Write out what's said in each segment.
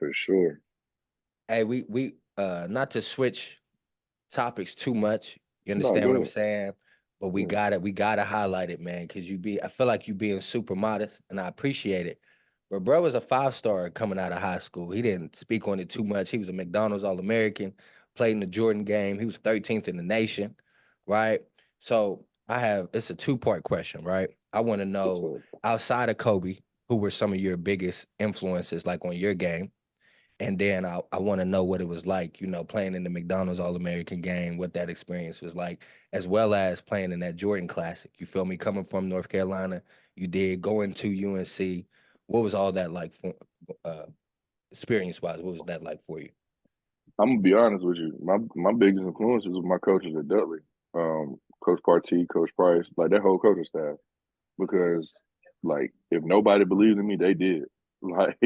for sure. Hey, we not to switch topics too much. You No, understand what I'm go saying? But ahead. we gotta highlight it, man, because I feel like you being super modest, and I appreciate it. But bro was a 5-star coming out of high school. He didn't speak on it too much. He was a McDonald's All-American, played in the Jordan game. He was 13th in the nation, right? So it's a two-part question, right? I want to Yes, know, sir. outside of Kobe, who were some of your biggest influences, like on your game? And then I want to know what it was like, playing in the McDonald's All-American game, what that experience was like, as well as playing in that Jordan Classic. You feel me? Coming from North Carolina, you did going to UNC. What was all that like for, uh, experience-wise? What was that like for you? I'm gonna be honest with you. My biggest influences was my coaches at Dudley, Coach Partee, Coach Price, like that whole coaching staff. Because like if nobody believed in me, they did. Like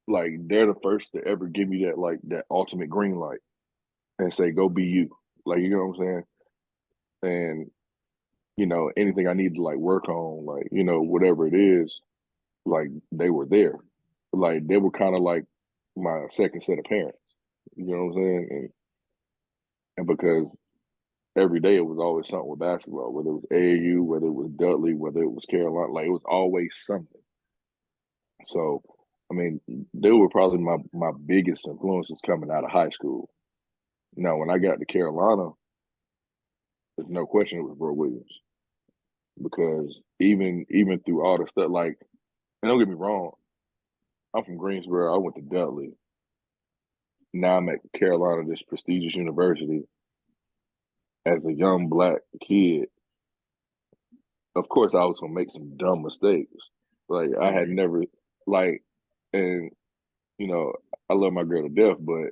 like they're the first to ever give me that ultimate green light and say go be you. Like you know what I'm saying? And anything I need to like work on, like whatever it is, like they were there. Like they were kind of like my second set of parents. You know what I'm saying? And because every day it was always something with basketball, whether it was AAU, whether it was Dudley, whether it was Carolina, like it was always something. So, I mean, they were probably my biggest influences coming out of high school. Now, when I got to Carolina, there's no question it was Bro Williams because even through all the stuff, like, and don't get me wrong, I'm from Greensboro. I went to Dudley. Now I'm at Carolina, this prestigious university. As a young black kid, of course, I was gonna make some dumb mistakes. Like I had never, like, and you know, I love my girl to death, but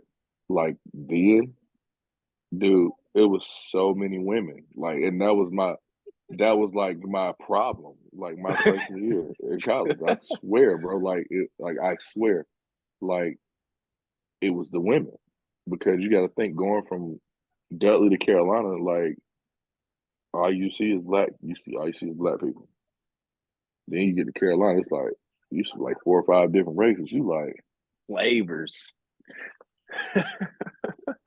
like then, dude, it was so many women. Like, and that was like my problem. Like my freshman year in college, I swear, bro. Like I swear, like it was the women because you got to think going from Dudley to Carolina, like all you see is black. All you see is black people. Then you get to Carolina, it's like you see like 4 or 5 different races. You like flavors.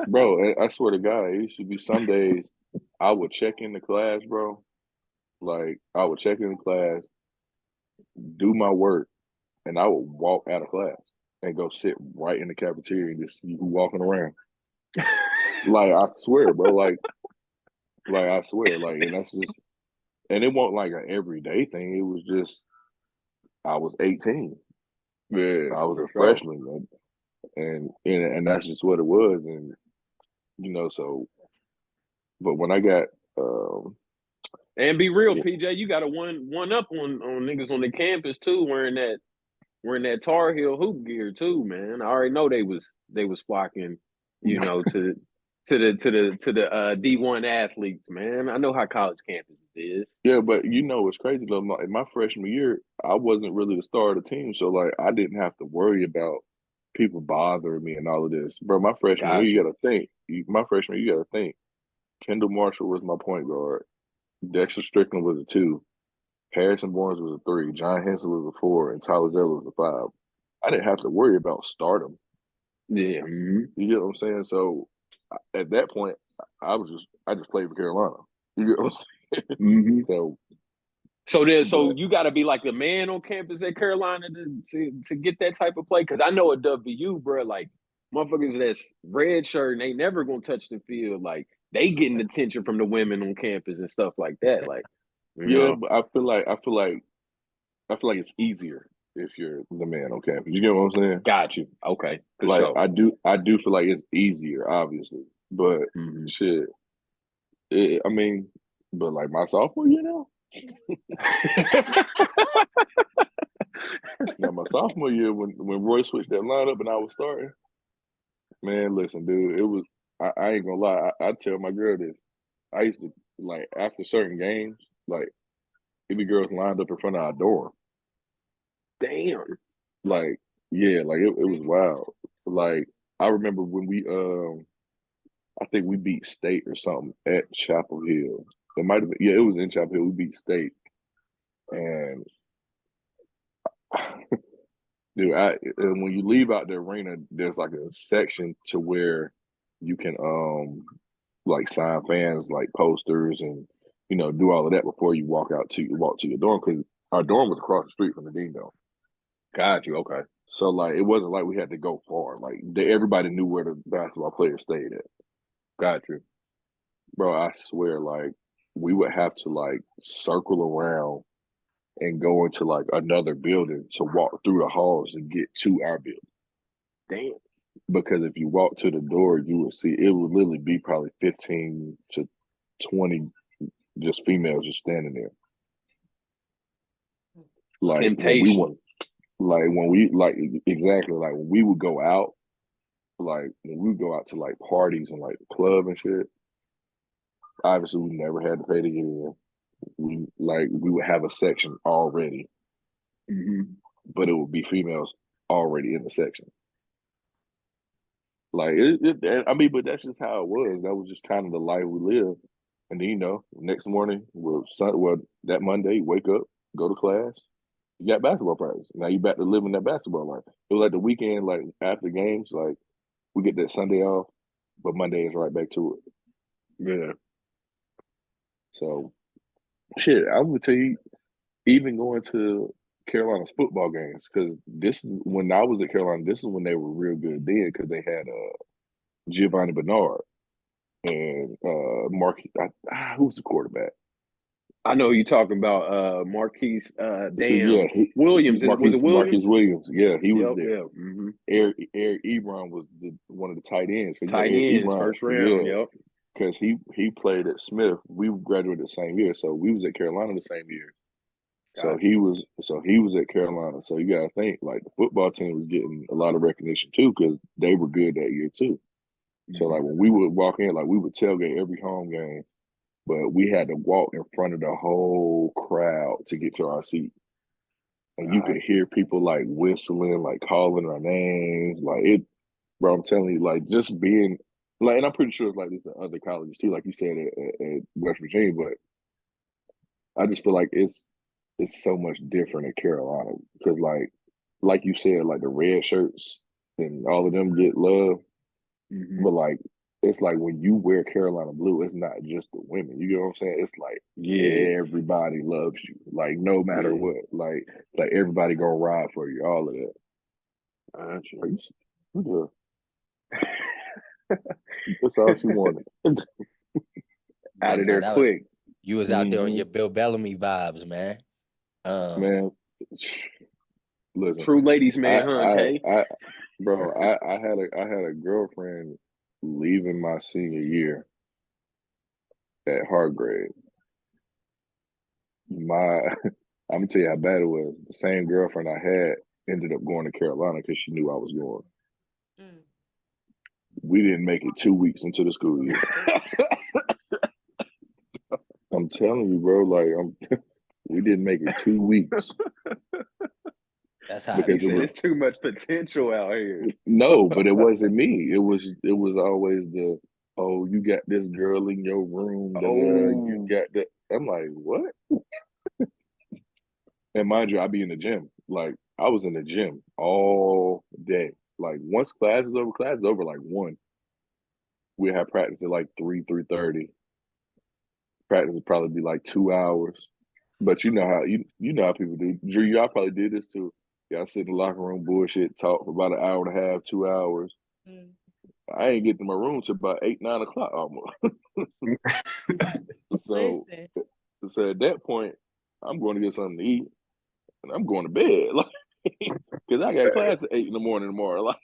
Bro, I swear to God, it used to be some days I would check in the class, bro. Like I would check in the class, do my work, and I would walk out of class and go sit right in the cafeteria and just see who walking around. Like I swear, bro. Like I swear, like, and that's just, and it wasn't like an everyday thing. It was just I was 18. Yeah, I was for a sure. freshman, and that's just what it was, and so. But when I got, And be real, yeah, PJ, you got a one up on niggas on the campus too, wearing that Tar Heel hoop gear too, man. I already know they was flocking, to the D1 athletes, man. I know how college campus is. yeah, but what's crazy though? In my freshman year, I wasn't really the star of the team, so like I didn't have to worry about people bothering me and all of this, bro. My freshman year, you Gotcha. got to think. My freshman year, you got to think. Kendall Marshall was my point guard. Dexter Strickland was a 2. Harrison Barnes was a 3. John Henson was a 4, and Tyler Zeller was a 5. I didn't have to worry about stardom. Yeah. You get what I'm saying? So at that point, I just played for Carolina. You get what I'm saying? Mm-hmm. So But you got to be like the man on campus at Carolina to get that type of play. Because I know at WU, bro, like motherfuckers that's red shirt and they never gonna touch the field. Like they getting attention from the women on campus and stuff like that. Like yeah, but I feel like it's easier if you're the man on campus. You get what I'm saying? got you. Okay, for Like sure. I do feel like it's easier, obviously, but Mm-hmm. shit. I mean, but like my sophomore year now. Now my sophomore year when Roy switched that lineup and I was starting, man, listen, dude, it was I ain't gonna lie. I tell my girl this. I used to like after certain games, like it be girls lined up in front of our door. Damn. Like, yeah, like it was wild. Like I remember when we I think we beat State or something at Chapel Hill. It might have been, yeah, it was in Chapel Hill. We beat State. And Dude, and when you leave out the arena, there's like a section to where you can like sign fans like posters and do all of that before you walk to your dorm, because our dorm was across the street from the dean dome. Got you. Okay. So like it wasn't like we had to go far. Like everybody knew where the basketball players stayed at. Got you. Bro, I swear, like we would have to like circle around and go into like another building to walk through the halls and get to our building. Damn. Because if you walk to the door, you would see it would literally be probably 15 to 20 just females just standing there. Like temptation. when we would go out, like when we would go out to like parties and like the club and shit, obviously we never had to pay to get in. We would have a section already, but it would be females already in the section. Like but that's just how it was. That was just kind of the life we lived. And then next morning, that Monday, wake up, go to class. You got basketball practice. Now you back to living that basketball life. It was like the weekend, like after games, like we get that Sunday off, but Monday is right back to it. Yeah. So, shit, I would tell you, even going to Carolina's football games, because this is when I was at Carolina. This is when they were real good then, because they had Giovanni Bernard and Mark. Who's the quarterback? I know you're talking about Marquise Williams. Marquise Williams. Yeah, he was there. Yeah. Mm-hmm. Eric Ebron was one of the tight ends. Tight ends, first round. Yeah, yep. Because he played at Smith. We graduated the same year, so we was at Carolina the same year. So he was at Carolina. So you gotta think like the football team was getting a lot of recognition too, because they were good that year too. So like when we would walk in, like we would tailgate every home game, but we had to walk in front of the whole crowd to get to our seat. And you could hear people like whistling, like calling our names. Like it, bro, I'm telling you, like just being like, and I'm pretty sure it's like this at other colleges too, like you said at West Virginia, but I just feel like it's so much different at Carolina because like you said, like the red shirts and all of them get love. But like it's like when you wear Carolina blue, it's not just the women. You get what I'm saying? It's like everybody loves you. Like no matter what. Like everybody gonna ride for you. All of that. That's all she wanted. Out of there quick. You was out there on your Bill Bellamy vibes, man. Man, listen. True ladies man, Kay? I had a girlfriend leaving my senior year at Hargrave. I'm gonna tell you how bad it was. The same girlfriend I had ended up going to Carolina because she knew I was going. We didn't make it 2 weeks into the school year. I'm telling you, bro. Like we didn't make it 2 weeks. That's how it's too much potential out here. No, but it wasn't me. It was always you got this girl in your room. You got that. I'm like, what? And mind you, I be in the gym. Like I was in the gym all day. Like once class is over like 1. We have practice at like 3:30. Practice would probably be like 2 hours. But you know how people do. Drew, y'all probably did this too. Y'all sit in the locker room, bullshit, talk for about an hour and a half, 2 hours. I ain't getting to my room till about 8, 9 o'clock almost. So at that point, I'm going to get something to eat, and I'm going to bed, like, because I got class at 8 in the morning tomorrow. Like,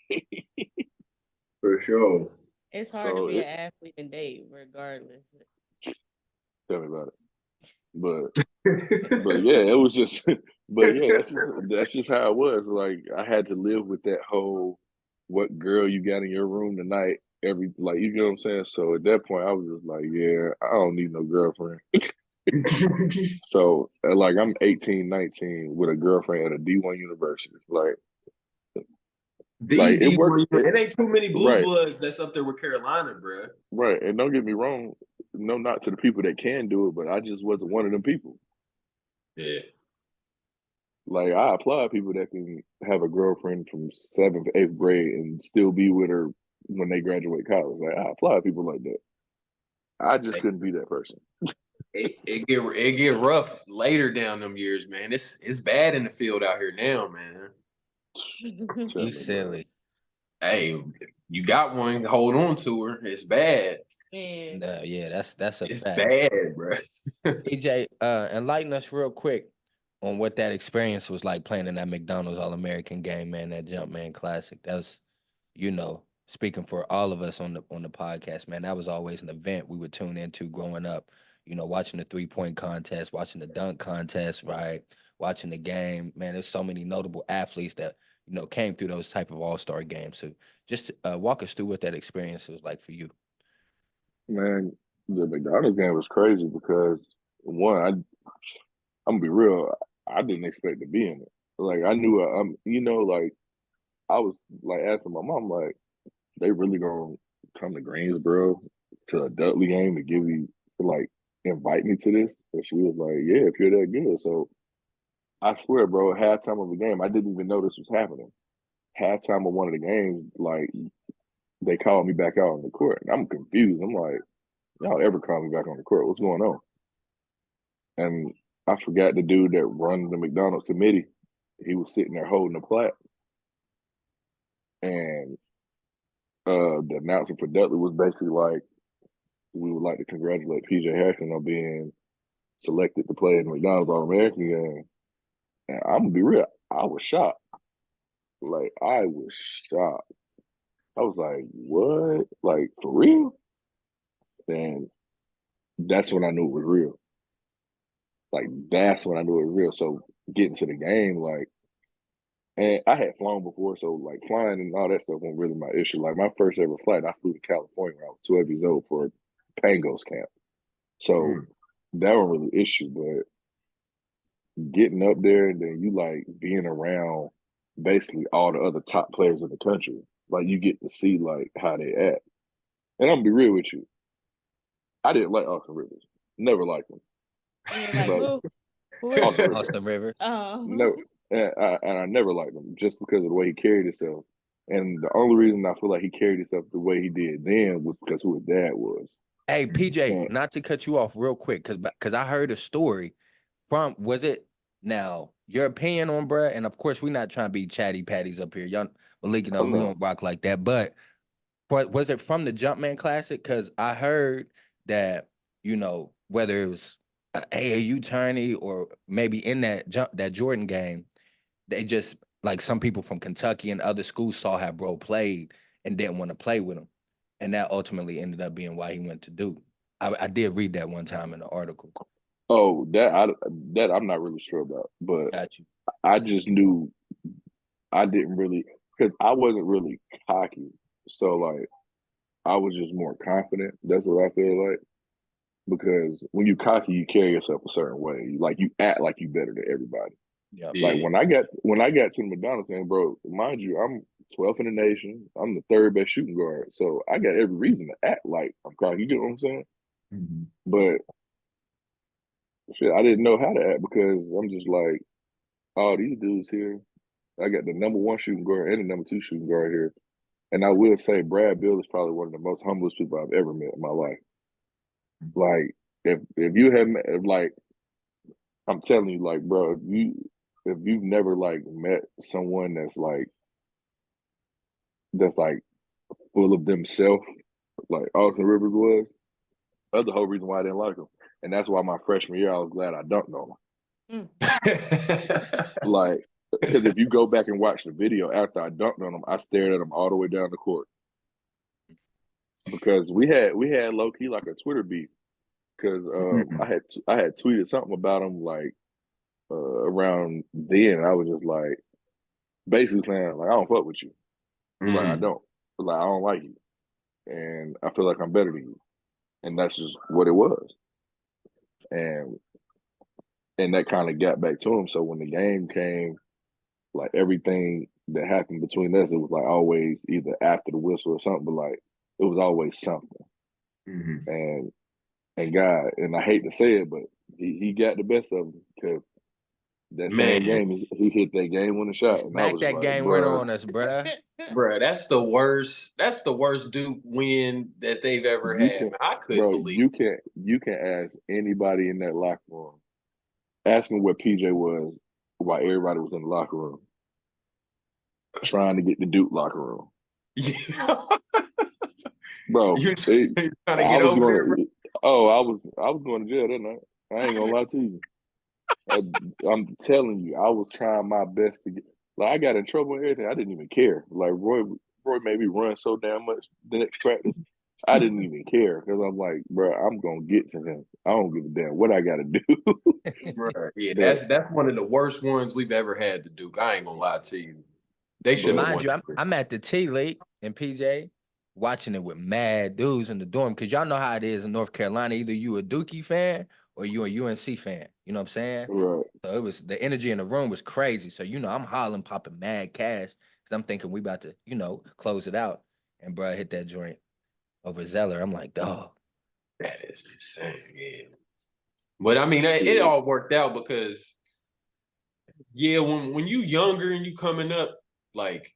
for sure. It's hard to be an athlete and date, regardless. Tell me about it. But yeah, it was just. But yeah, that's just how it was. Like I had to live with that whole, what girl you got in your room tonight? You know what I'm saying. So at that point, I was just like, yeah, I don't need no girlfriend. So like I'm 18, 19 with a girlfriend at a D1 university. Like it worked. It ain't too many blue bloods that's up there with Carolina, bro. Right, and don't get me wrong, no, not to the people that can do it, but I just wasn't one of them people. Yeah. Like I applaud people that can have a girlfriend from 7th, 8th grade and still be with her when they graduate college. Like I applaud people like that. I just couldn't be that person. It get rough later down them years, man. It's bad in the field out here now, man. You silly. Hey, you got one, hold on to her. It's bad. Man. No, yeah, that's a It's fact. bad, bro. PJ, enlighten us real quick on what that experience was like playing in that McDonald's All-American game, man, that Jumpman Classic. That was, speaking for all of us on the podcast, man, that was always an event we would tune into growing up. Watching the 3-point contest, watching the dunk contest, right? Watching the game, man. There's so many notable athletes that came through those type of all-star games. So just walk us through what that experience was like for you. Man, the McDonald's game was crazy because one, I'm gonna be real, I didn't expect to be in it. Like I knew, like I was like asking my mom, like, they really gonna come to Greensboro to a Dudley game to like invite me to this? And she was like, yeah, if you're that good. So I swear, bro, halftime of the game, I didn't even know this was happening. Halftime of one of the games, like they called me back out on the court. And I'm confused. I'm like, y'all ever call me back on the court? What's going on? And I forgot the dude that runs the McDonald's committee. He was sitting there holding the plaque. And the announcer for Dudley was basically like, we would like to congratulate PJ Hairston on being selected to play in the McDonald's All-American game. And I'm gonna be real, I was shocked. Like, I was shocked. I was like, what? Like, for real? And that's when I knew it was real. Like, that's when I knew it was real. So getting to the game, like, and I had flown before, so like flying and all that stuff wasn't really my issue. Like my first ever flight, I flew to California when I was 12 years old for Pangos camp. So that wasn't really an issue, but getting up there and then you like being around basically all the other top players in the country, like you get to see like how they act. And I'm gonna be real with you, I didn't like Austin Rivers. Never liked him. Like, who? Austin Rivers. Oh. No, and I never liked him just because of the way he carried himself. And the only reason I feel like he carried himself the way he did then was because who his dad was. Hey, PJ, not to cut you off real quick, because I heard a story from, was it, now, your opinion on bruh, and of course, we're not trying to be chatty patties up here. Y'all, Malik, we don't rock like that. But was it from the Jumpman Classic? Because I heard that, whether it was an AAU tourney or maybe in that Jordan game, they just, like some people from Kentucky and other schools saw how bro played and didn't want to play with him. And that ultimately ended up being why he went to Duke. I did read that one time in the article. Oh, that I'm not really sure about, but Got you. I just knew I didn't really, because I wasn't really cocky. So like I was just more confident. That's what I feel like. Because when you cocky, you carry yourself a certain way. Like you act like you better than everybody. Yeah. Like when I got to the McDonald's thing, bro, mind you, I'm 12th in the nation. I'm the third best shooting guard. So I got every reason to act like I'm cocky. You get what I'm saying? Mm-hmm. But shit, I didn't know how to act because I'm just like, all these dudes here. I got the number 1 shooting guard and the number 2 shooting guard here. And I will say Brad Beal is probably one of the most humblest people I've ever met in my life. Like, if you have, like, I'm telling you, like, bro, if you've never like met someone that's like full of themselves, like Austin Rivers was, that's the whole reason why I didn't like him. And that's why my freshman year I was glad I dunked on him. Like, because if you go back and watch the video after I dunked on him, I stared at him all the way down the court. Because we had low key like a Twitter beef. Because I had tweeted something about him like around then. I was just like basically saying like I don't fuck with you. Like I don't. Like I don't like you. And I feel like I'm better than you. And that's just what it was. And that kind of got back to him. So when the game came, like everything that happened between us, it was like always either after the whistle or something, but like it was always something. And God, and I hate to say it, but he got the best of him because That Man. same game, he hit that game winning shot, and I Smack was that like, game winner bro, on us, bruh. Bruh, that's the worst. That's the worst Duke win that they've ever you had. can, Man, I couldn't bro, believe. you can ask anybody in that locker room. Ask me where PJ was while everybody was in the locker room trying to get the Duke locker room, Yeah. bro. You're They, trying to I get was over it, bro. going. Oh, I was going to jail that night. I ain't gonna lie to you. I'm telling you, I was trying my best to get. Like I got in trouble and everything. I didn't even care. Like Roy made me run so damn much the next practice. I didn't even care because I'm like, bro, I'm gonna get to him. I don't give a damn what I got to do. Bruh, yeah, But that's one of the worst ones we've ever had to Duke. I ain't gonna lie to you. They should have Mind won. you, I'm at the T late in PJ watching it with mad dudes in the dorm because y'all know how it is in North Carolina. Either you a Dookie fan or you a UNC fan. You know what I'm saying? right, So it was the energy in the room was crazy. So I'm hollering, popping mad cash because I'm thinking we about to close it out. And bro hit that joint over Zeller. I'm like, dog. That is insane, yeah. But I mean, it all worked out because, yeah, when you younger and you coming up, like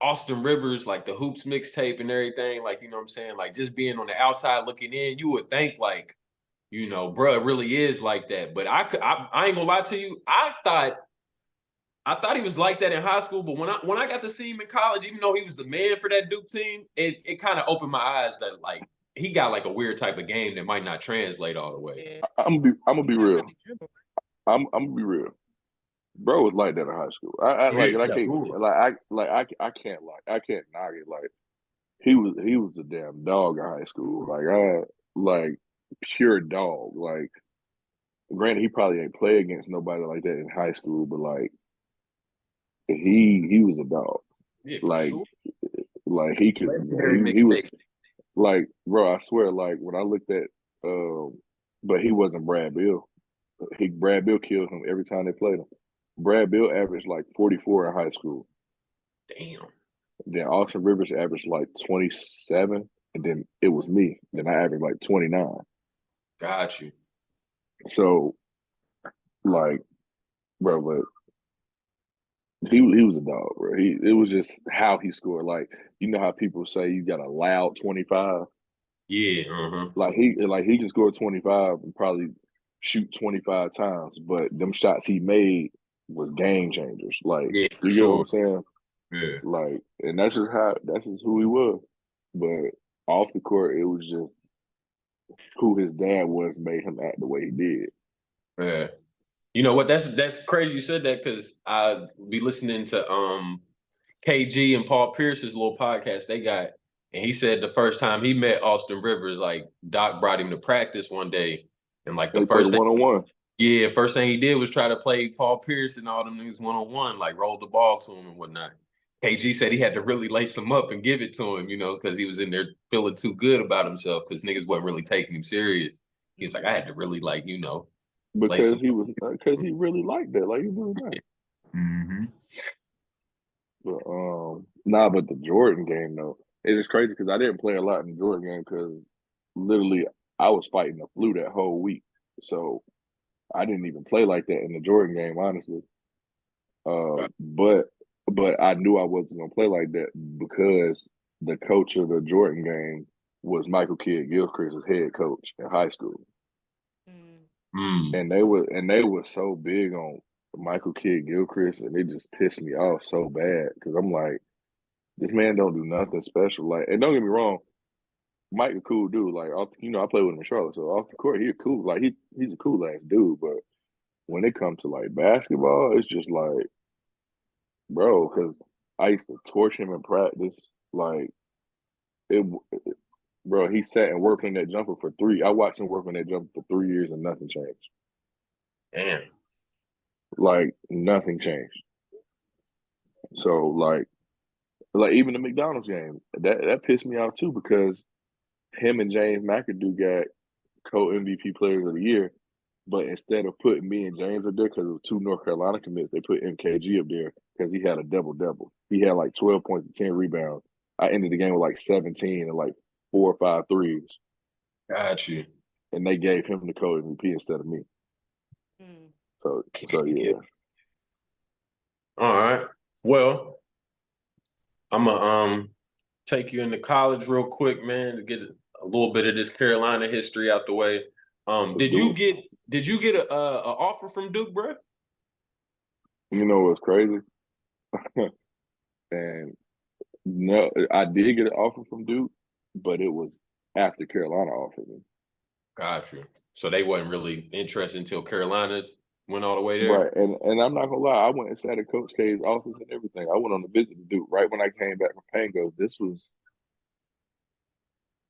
Austin Rivers, like the Hoops mixtape and everything, like, you know what I'm saying? Like just being on the outside looking in, you would think like, bruh, it really is like that. But I ain't gonna lie to you. I thought he was like that in high school, but when I got to see him in college, even though he was the man for that Duke team, it kind of opened my eyes that like he got like a weird type of game that might not translate all the way. I'm gonna be real. I'm gonna be real. Bro was like that in high school. I like, and I can't I can't I can't knock it. Like he was a damn dog in high school. Like pure dog. Like granted, he probably ain't play against nobody like that in high school, but like he was a dog. Yeah, for Like sure. like he could Legendary he was mixtape. like, bro, I swear, like when I looked at but he wasn't Brad Bill. Brad Bill killed him every time they played him. Brad Bill averaged like 44 in high school. Damn. Then Austin Rivers averaged like 27, and then it was me. Then I averaged like 29. Got you. So, like, bro, but he was a dog, bro. It was just how he scored. Like, you know how people say you got a loud 25. Yeah. Uh-huh. Like he can score 25 and probably shoot 25 times, but them shots he made was game changers. Like, Yeah, for you get what sure. I'm saying? Yeah. Like, and that's just who he was. But off the court, it was just who his dad was made him act the way he did. Yeah. You know what? That's crazy you said that because I be listening to KG and Paul Pierce's little podcast they got, and he said the first time he met Austin Rivers, like Doc brought him to practice one day, and like the They played first thing, 1-on-1. yeah, first thing he did was try to play Paul Pierce and all them niggas 1-on-1, like roll the ball to him and whatnot. KG said he had to really lace him up and give it to him, because he was in there feeling too good about himself because niggas wasn't really taking him serious. He's like, I had to really lace him Because he really liked that. Like he really nice. Mm-hmm. But but the Jordan game though, it is crazy because I didn't play a lot in the Jordan game because literally I was fighting the flu that whole week, so I didn't even play like that in the Jordan game, honestly. But I knew I wasn't gonna play like that because the coach of the Jordan game was Michael Kidd Gilchrist's head coach in high school, Mm. and they were so big on Michael Kidd Gilchrist, and it just pissed me off so bad because I'm like, this man don't do nothing special. Like, and don't get me wrong, Mike a cool dude. Like, I play with him in Charlotte, so off the court, he cool. Like, he's a cool ass dude. But when it comes to like basketball, it's just like, bro, because I used to torch him in practice. Like, it, bro, he sat and worked on that jumper for 3. I watched him work on that jumper for 3 years and nothing changed. Damn. Like, nothing changed. So like even the McDonald's game, that pissed me off too because him and James McAdoo got co-MVP players of the year, but instead of putting me and James up there because it was 2 North Carolina commits, they put MKG up there because he had a double-double. He had like 12 points and 10 rebounds. I ended the game with like 17 and like 4 or 5 threes. Got you. And they gave him the co-MVP instead of me. So yeah. All right. Well, I'm gonna take you into college real quick, man, to get a little bit of this Carolina history out the way. Did you get a offer from Duke, bro? You know what's crazy? And no, I did get an offer from Duke, but it was after Carolina offered me. Got you. So they wasn't really interested until Carolina went all the way there. Right, and I'm not gonna lie, I went and sat at Coach K's office and everything. I went on a visit to Duke right when I came back from Pango.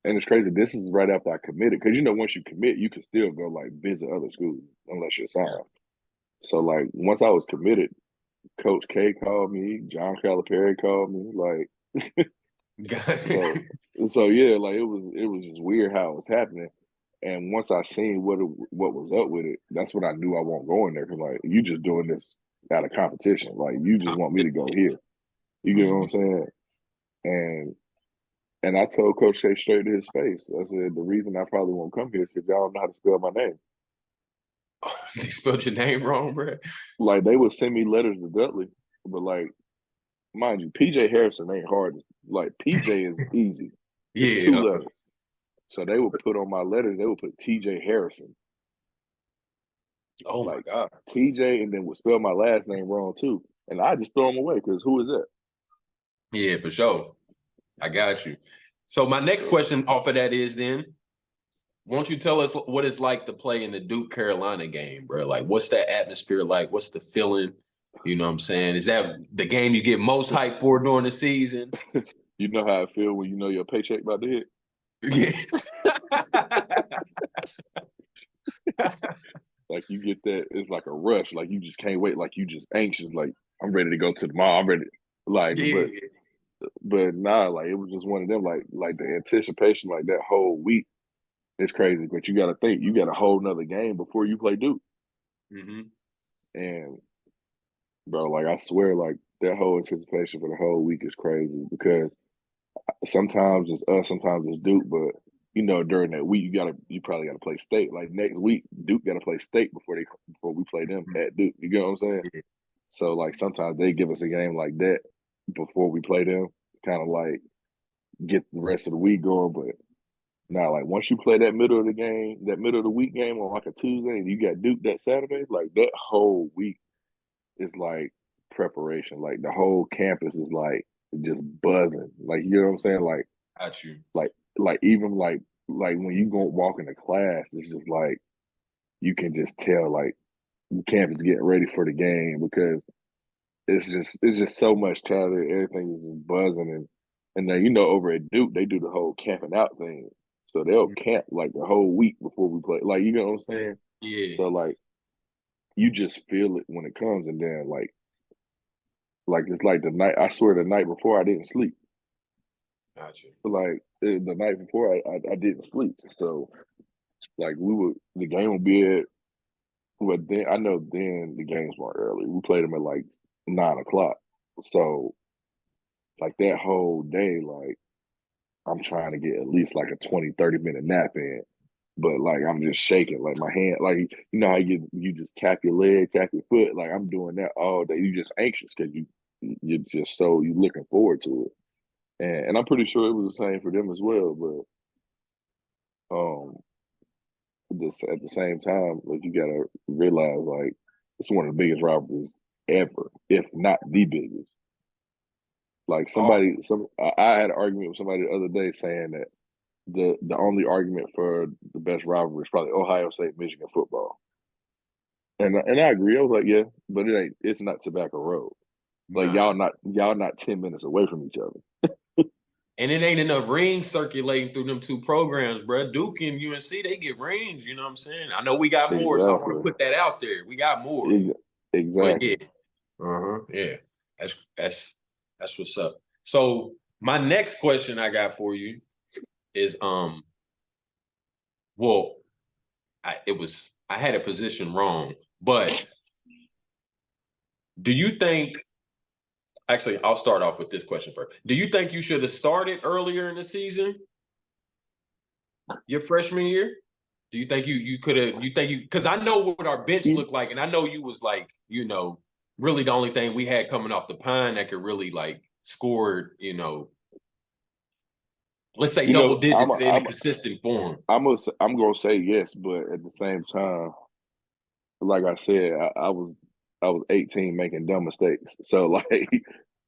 And it's crazy. This is right after I committed, because once you commit, you can still go like visit other schools unless you're signed. So like once I was committed, Coach K called me, John Calipari called me, like so yeah, like it was just weird how it was happening. And once I seen what was up with it, that's when I knew I won't go in there, because like you just doing this out of competition. Like you just want me to go here. You get what I'm saying? And I told Coach K straight to his face. I said the reason I probably won't come here is because y'all don't know how to spell my name. They spelled your name wrong, bro. Like they would send me letters to Dudley, but like, mind you, PJ Harrison ain't hard. Like PJ is easy. It's 2 letters. So they would put on my letters, they would put TJ Harrison. Oh like, my God. TJ, and then would spell my last name wrong too. And I just throw them away because who is that? Yeah, for sure. I got you. So my next question off of that is then, won't you tell us what it's like to play in the Duke Carolina game, bro? Like, what's that atmosphere like? What's the feeling? You know what I'm saying? Is that the game you get most hyped for during the season? You know how I feel when you know your paycheck about to hit? Yeah. Like you get that, it's like a rush. Like you just can't wait. Like you just anxious. Like I'm ready to go to the mall. I'm ready. Like, Yeah. but nah, like it was just one of them. Like the anticipation, like that whole week, it's crazy. But you got to think, you got a whole nother game before you play Duke. Mm-hmm. And bro, like I swear, like that whole anticipation for the whole week is crazy, because sometimes it's us, sometimes it's Duke, but during that week you probably gotta play state. Like next week, Duke gotta play state before we play them at Duke. You get what I'm saying? Yeah. So like sometimes they give us a game like that before we play them, kind of like get the rest of the week going. But now, like once you play that middle of the week game on like a Tuesday, and you got Duke that Saturday, like that whole week is like preparation. Like the whole campus is like just buzzing. Like you know what I'm saying? Like Got you. like even like when you go walk into class, it's just like you can just tell like the campus getting ready for the game, because it's just so much chatter. Everything is just buzzing, and then over at Duke they do the whole camping out thing, so they'll camp like the whole week before we play. Like you know what I'm saying? Yeah. So like you just feel it when it comes, and then like it's like the night. I swear the night before I didn't sleep. Got you. Like the night before I didn't sleep, so like the game would be at. But then I know then the games weren't early. We played them at like 9:00. So like that whole day, like I'm trying to get at least like a 20-30 minute nap in. But like I'm just shaking, like my hand, like how you just tap your leg, tap your foot. Like I'm doing that all day. You just anxious because you're just you looking forward to it. And I'm pretty sure it was the same for them as well. But at the same time, like you gotta realize, like it's one of the biggest rivalries ever, if not the biggest. Like I had an argument with somebody the other day saying that the only argument for the best rivalry is probably Ohio State Michigan football, and I agree. I was like, yeah, but it's not Tobacco Road. Like y'all not 10 minutes away from each other. And it ain't enough rings circulating through them two programs, bro. Duke and UNC, they get rings, you know what I'm saying? I know we got more, so I want to put that out there. We got more. Exactly. But yeah. Yeah. That's what's up. So my next question I got for you is I had a position wrong, but do you think actually, I'll start off with this question first. Do you think you should have started earlier in the season, your freshman year? Do you think you could have? You think you? Because I know what our bench looked like, and I know you was like, really the only thing we had coming off the pine that could really like score, let's say double digits in a consistent form. I'm gonna say yes, but at the same time, like I said, I was 18 making dumb mistakes. So like,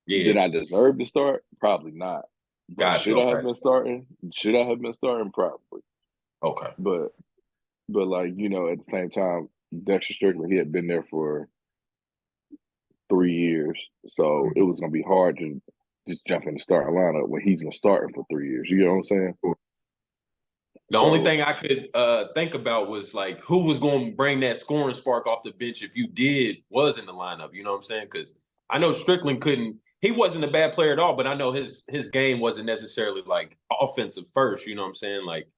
did I deserve to start? Probably not. But Gotcha. Should I have been starting? Should I have been starting? Probably. Okay. But like, at the same time, Dexter Strickland, he had been there for 3 years, so it was gonna be hard to just jump in the starting lineup when he's been starting for 3 years. You know what I'm saying? The only thing I could think about was like who was going to bring that scoring spark off the bench if you was in the lineup. You know what I'm saying? Because I know Strickland couldn't. He wasn't a bad player at all, but I know his game wasn't necessarily like offensive first. You know what I'm saying? Like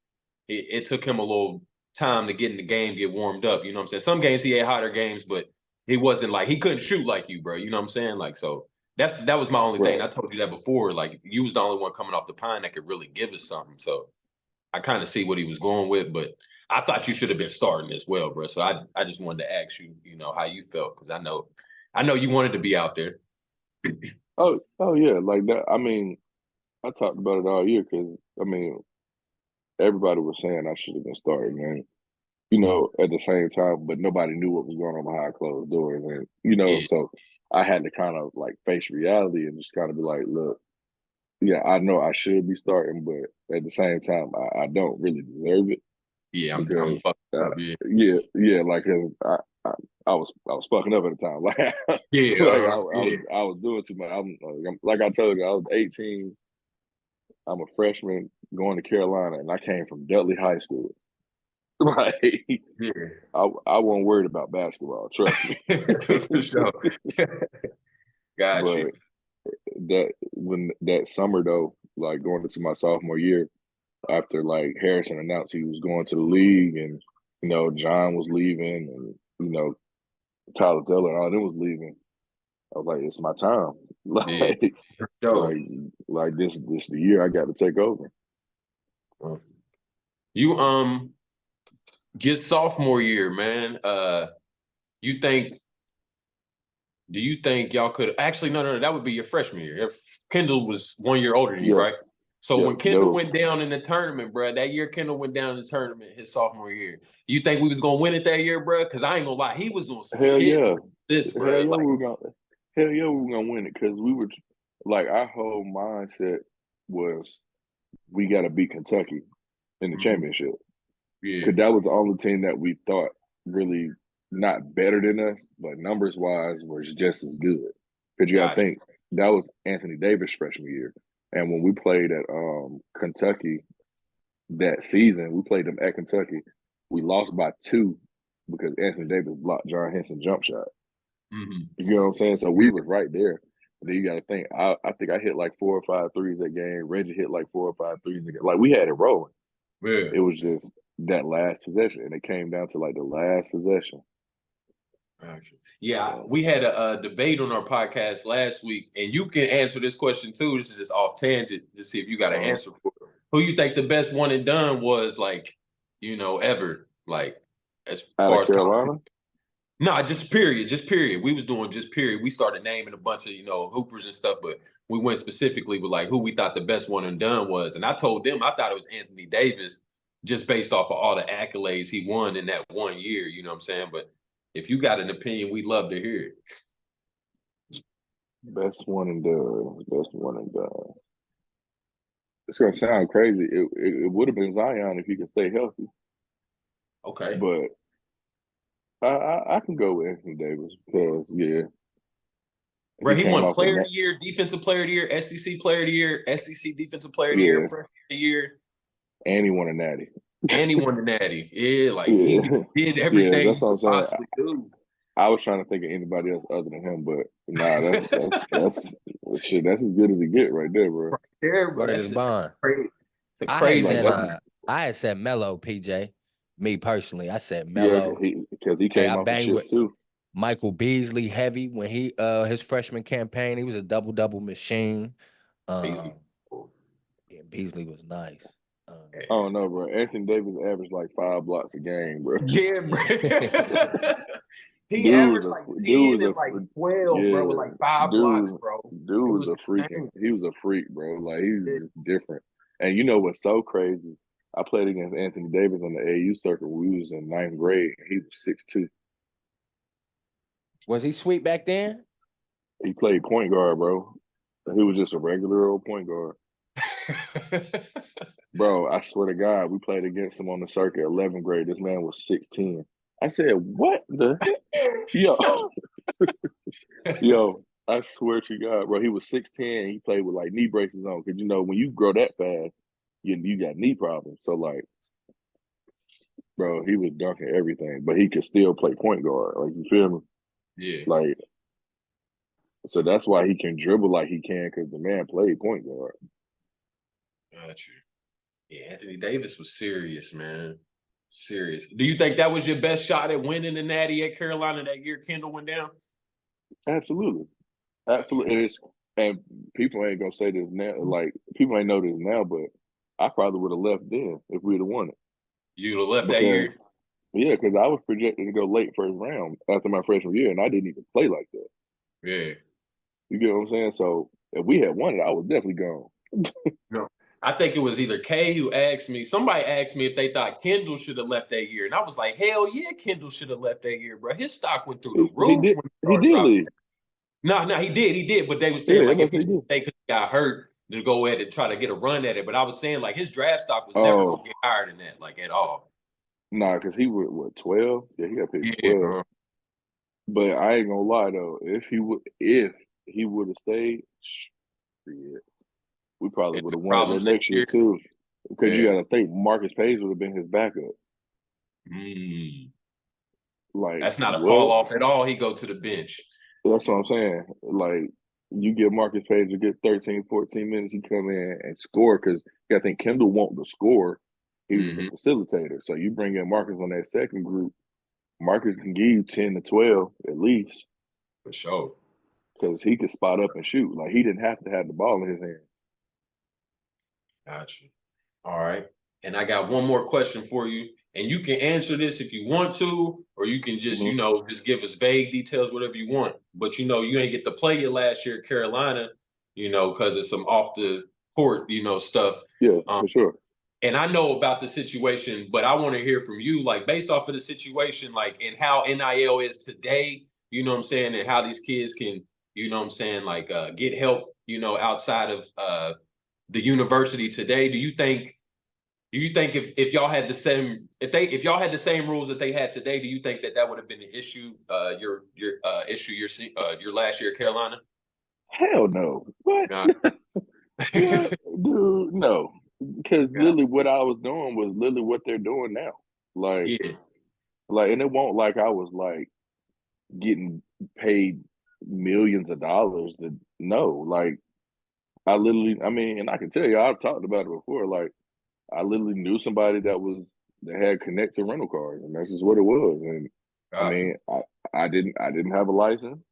it took him a little time to get in the game, get warmed up. You know what I'm saying? Some games he had hotter games, but he wasn't like he couldn't shoot like you, bro. You know what I'm saying? Like so. That was my only thing. I told you that before. Like you was the only one coming off the pine that could really give us something. So I kind of see what he was going with, but I thought you should have been starting as well, bro. So I just wanted to ask you, how you felt because I know you wanted to be out there. Oh yeah, like that. I mean, I talked about it all year because everybody was saying I should have been starting, and at the same time, but nobody knew what was going on behind closed doors, and so I had to kind of like face reality and just kind of be like, look, yeah, I know I should be starting, but at the same time, I don't really deserve it. Yeah, I'm because, fucking up. Yeah, like I was fucking up at the time. Like, I was doing too much. Like I told you, I was 18. I'm a freshman going to Carolina, and I came from Dudley High School. Like, I wasn't worried about basketball. Trust me. For sure. Got you. When that summer though, like going into my sophomore year, after like Hairston announced he was going to the league, and John was leaving, and Tyler Taylor and all them was leaving, I was like, it's my time. Like, like this the year I got to take over. You just sophomore year, man. Do you think y'all could actually no, that would be your freshman year. If Kendall was 1 year older than you, right? So when Kendall went down in the tournament, bro, that year Kendall went down in the tournament his sophomore year. You think we was gonna win it that year, bro? Because I ain't gonna lie, he was doing some Hell shit. Yeah. This, bro. Hell yeah, we were gonna win it because we were like our whole mindset was we got to beat Kentucky in the championship. Yeah, because that was the only team that we thought really not better than us, but numbers wise was just as good. Because you got to think that was Anthony Davis' freshman year, and when we played at Kentucky that season, we played them at Kentucky. We lost by 2 because Anthony Davis blocked John Henson's jump shot. You know what I'm saying? So we was right there. And then you got to think. I think I hit like 4 or 5 threes that game. Reggie hit like 4 or 5 threes. Like we had it rolling. Yeah. It was just that last possession, and it came down to like the last possession. Yeah, we had a debate on our podcast last week, and you can answer this question too. This is just off tangent, just see if you got an answer for it. Who you think the best one and done was, like, ever, like as far as Carolina? No, just period. We was doing just period. We started naming a bunch of hoopers and stuff, but we went specifically with like who we thought the best one and done was, and I told them I thought it was Anthony Davis, just based off of all the accolades he won in that 1 year. You know what I'm saying? But if you got an opinion, we'd love to hear it. Best one and done. It's gonna sound crazy. It would have been Zion if he could stay healthy. Okay, but I can go with Anthony Davis because bro, he won Player of the Year, Defensive Player of the Year, SEC Player of the Year, SEC Defensive Player of the Year, Freshman of the Year, and he won a Natty. Yeah, like he did everything that's what I'm saying. possibly do. I was trying to think of anybody else other than him, but nah, that's shit. That's as good as it get right there, bro. Right there, bro. That's bond. Crazy. I had said Melo, PJ. Me personally, I said Melo because he came off the chip too. Michael Beasley heavy when he his freshman campaign, he was a double machine. Yeah, Beasley was nice. I don't know, bro. Anthony Davis averaged like 5 blocks a game, bro. Yeah, bro. He Dude averaged was like a 10 and like 12, bro, with like 5 blocks, bro. Dude It was was a freaking. insane. He was a freak, bro. Like he was just different. And you know what's so crazy? I played against Anthony Davis on the AU circuit when we was in 9th grade. And he was 6'2". Was he sweet back then? He played point guard, bro. He was just a regular old point guard. Bro, I swear to God, we played against him on the circuit, 11th grade. This man was 6'10". I said, what the heck? Yo, I swear to God, bro, he was 6'10". He played with like knee braces on. Because, you know, when you grow that fast, you got knee problems. So, like, bro, he was dunking everything. But he could still play point guard. Like, you feel me? Yeah. Like, so that's why he can dribble like he can, because the man played point guard. Got you. Yeah, Anthony Davis was serious, man. Serious. Do you think that was your best shot at winning the Natty at Carolina that year Kendall went down? Absolutely. Absolutely. And people ain't going to say this now. Like, people ain't know this now, but I probably would have left then if we'd have won it. You'd have left that year? Yeah, because I was projected to go late first round after my freshman year, and I didn't even play like that. Yeah. You get what I'm saying? So if we had won it, I was definitely gone. No. I think it was either Kay who asked me, somebody asked me if they thought Kendall should have left that year. And I was like, hell yeah, Kendall should have left that year, bro. His stock went through the roof. He did leave. No, he did. But they were saying, Yeah, like, if he he got hurt, to go ahead and try to get a run at it. But I was saying, like, his draft stock was never going to get higher than that, like, at all. Nah, because he was, what, 12? Yeah, he got picked 12. Bro. But I ain't going to lie, though. If he would have stayed, shit, we probably would have won it the next year, too. Because you got to think Marcus Page would have been his backup. Like, that's not a fall off at all. He go to the bench. That's what I'm saying. Like, you give Marcus Page a good 13, 14 minutes, he come in and score, because I think Kendall won't to score. He was the facilitator. So you bring in Marcus on that second group, Marcus can give you 10 to 12 at least. For sure. Because he could spot up and shoot. Like, he didn't have to have the ball in his hand. Gotcha. All right. And I got one more question for you. And you can answer this if you want to, or you can just, just give us vague details, whatever you want. But, you ain't get to play your last year at Carolina, because of some off the court, stuff. Yeah, for sure. And I know about the situation, but I want to hear from you, like, based off of the situation, like, and how NIL is today, you know what I'm saying, and how these kids can, you know what I'm saying, like, get help, outside of the university today. Do you think if y'all had the same, if y'all had the same rules that they had today, do you think that would have been an issue, your last year at Carolina? Hell no. What? Nah. What? Dude, no. Because literally what I was doing was literally what they're doing now. Like, and it won't like I was like getting paid millions of dollars to no. Like, I literally, and I can tell you, I've talked about it before. Like, I literally knew somebody that had connect to rental cars, and that's just what it was. And I didn't have a license,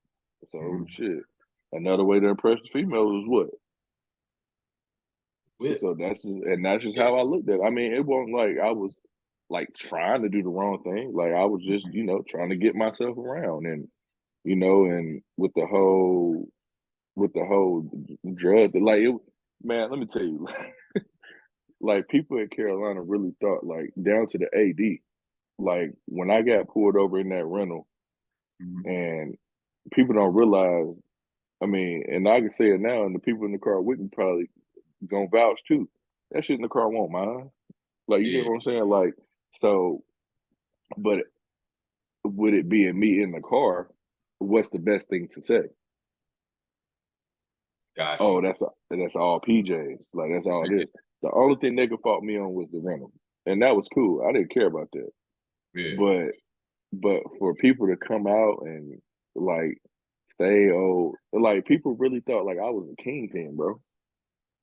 so shit. Another way to impress the females was what? So that's just how I looked at it. It wasn't like I was like trying to do the wrong thing. Like, I was just, trying to get myself around, and and with the whole drug, like, man, let me tell you, like, people in Carolina really thought, like, down to the AD, like, when I got pulled over in that rental, and people don't realize, and I can say it now, and the people in the car with me probably gonna vouch too. That shit in the car won't mind. Like, you get what I'm saying? Like, so, but with it being me in the car, what's the best thing to say? Gotcha. Oh, that's all PJs. Like, that's all it is. The only thing they could fault me on was the rental, and that was cool. I didn't care about that. Yeah. But for people to come out and like say, oh, like, people really thought like I was a kingpin, bro.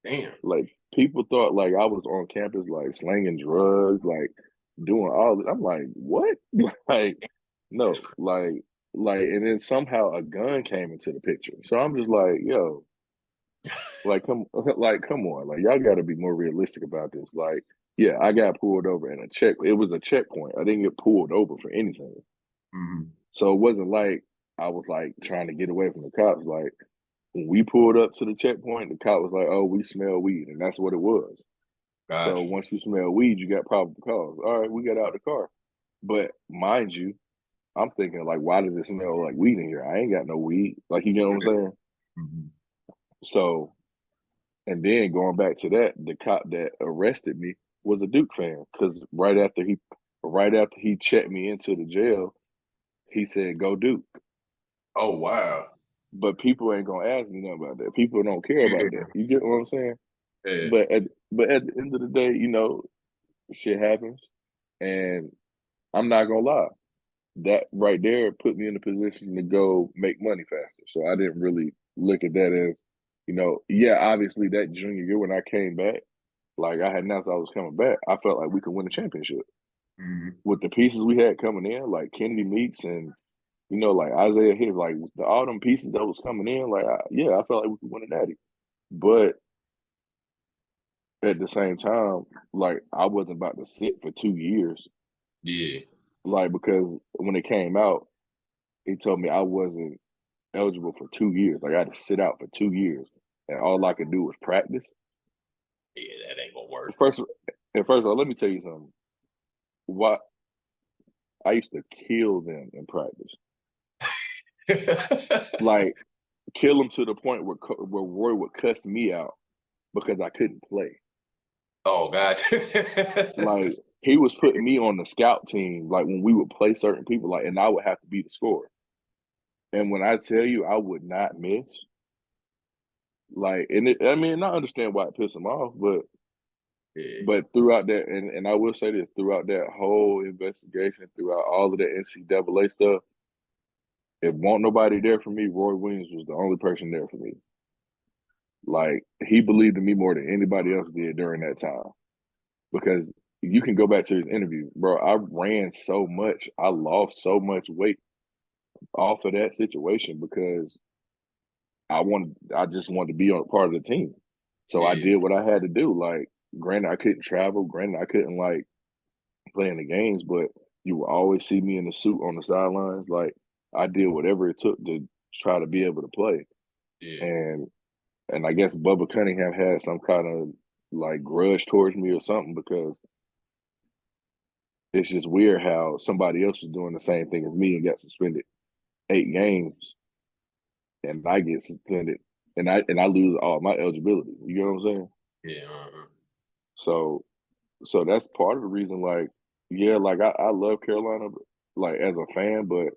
Damn. Like, people thought like I was on campus like slanging drugs, like doing all this. I'm like, what? Like, no, like, and then somehow a gun came into the picture. So I'm just like, yo, like, come on, like, y'all got to be more realistic about this. Like, Yeah, I got pulled over in a check. It was a checkpoint. I didn't get pulled over for anything. Mm-hmm. So it wasn't like I was like trying to get away from the cops. Like when we pulled up to the checkpoint, the cop was like, "Oh, we smell weed," and that's what it was. So Gotcha. once you smell weed, you got probable cause. All right, we got out the car. But mind you, I'm thinking like, why does it smell like weed in here? I ain't got no weed. Like, you know what I'm saying? Mm-hmm. So, and then going back to that, the cop that arrested me was a Duke fan because right after he checked me into the jail, he said, "Go Duke." Oh wow. But people ain't gonna ask me nothing about that. People don't care about that. You get what I'm saying? Yeah. But at the end of the day, shit happens, and I'm not gonna lie. That right there put me in a position to go make money faster. So I didn't really look at that as, yeah, obviously that junior year when I came back, like I had announced I was coming back, I felt like we could win a championship Mm-hmm. with the pieces we had coming in, like Kennedy Meeks and like Isaiah Hicks, like all them pieces that was coming in, like I felt like we could win a natty. But at the same time, like I wasn't about to sit for 2 years, Yeah. like because when it came out, he told me I wasn't eligible for 2 years. Like I had to sit out for 2 years, and all I could do was practice. Yeah, that ain't gonna work. First of all, let me tell you something. What I used to kill them in practice, like kill them to the point where Roy would cuss me out because I couldn't play. Oh God. Like he was putting me on the scout team, like when we would play certain people, like, and I would have to be the scorer. And when I tell you, I would not miss. Like, and I understand why it pissed him off, but Yeah. throughout that, and I will say this, throughout that whole investigation, throughout all of the NCAA stuff, if won't nobody there for me, Roy Williams was the only person there for me. Like he believed in me more than anybody else did during that time. Because you can go back to his interview, bro. I ran so much, I lost so much weight off of that situation because I just wanted to be on part of the team. So I Yeah. did what I had to do. Like, granted, I couldn't travel. Granted, I couldn't like play in the games, but you will always see me in the suit on the sidelines. Like, I did whatever it took to try to be able to play. Yeah. And I guess Bubba Cunningham had some kind of like grudge towards me or something because it's just weird how somebody else is doing the same thing as me and got suspended 8 games, and I get suspended, and I lose all my eligibility. You know what I'm saying? Yeah. So that's part of the reason. Like, yeah, like I love Carolina, like as a fan, but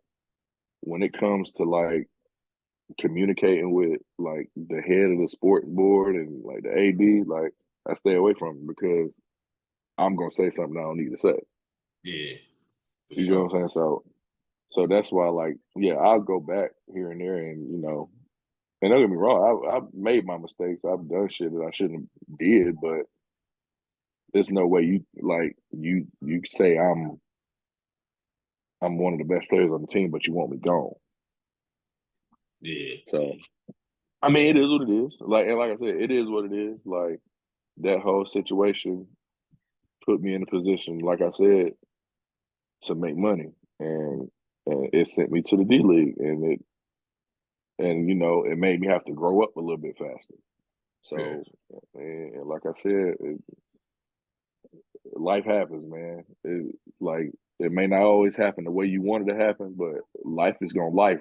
when it comes to like communicating with like the head of the sports board and like the AD, like I stay away from it because I'm gonna say something I don't need to say. Yeah. For You know sure. what I'm saying? So that's why, like, yeah, I'll go back here and there, and and don't get me wrong, I've made my mistakes. I've done shit that I shouldn't have did, but there's no way you say I'm one of the best players on the team, but you want me gone. Yeah. So I mean, it is what it is. Like and like I said, it is what it is. Like that whole situation put me in a position, like I said, to make money, and it sent me to the D League, and it made me have to grow up a little bit faster. Yeah. So, and like I said, life happens, man. Like it may not always happen the way you want it to happen, but life is gonna life,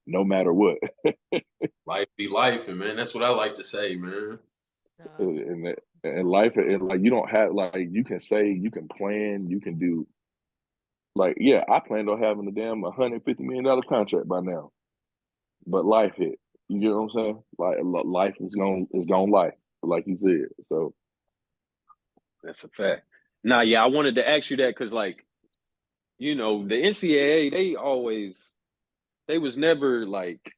no matter what. Life be life, and man, that's what I like to say, man. And life, and like you don't have like you can say you can plan, you can do like yeah, I planned on having a damn $150 million contract by now, but life hit. You get what I'm saying? Like life is gonna life, like you said. So That's a fact. Nah, yeah, I wanted to ask you that because, like, the NCAA, they was never like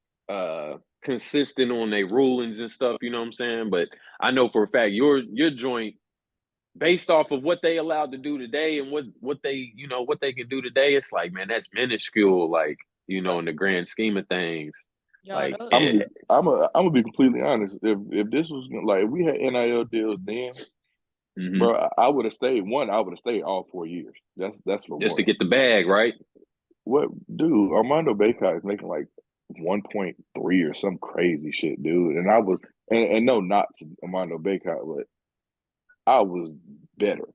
consistent on their rulings and stuff, you know what I'm saying? But I know for a fact your joint, based off of what they allowed to do today and what they can do today, it's like, man, that's minuscule, like, in the grand scheme of things. Y'all Like, know. I'm gonna be completely honest. If this was like if we had NIL deals then, Bro, I would have stayed. I would have stayed all 4 years. That's for Just to one. get the bag, right? What, dude? Armando Bacot is making like 1.3 or some crazy shit, dude. And I was, and no, not to Armando Bacot, but I was better,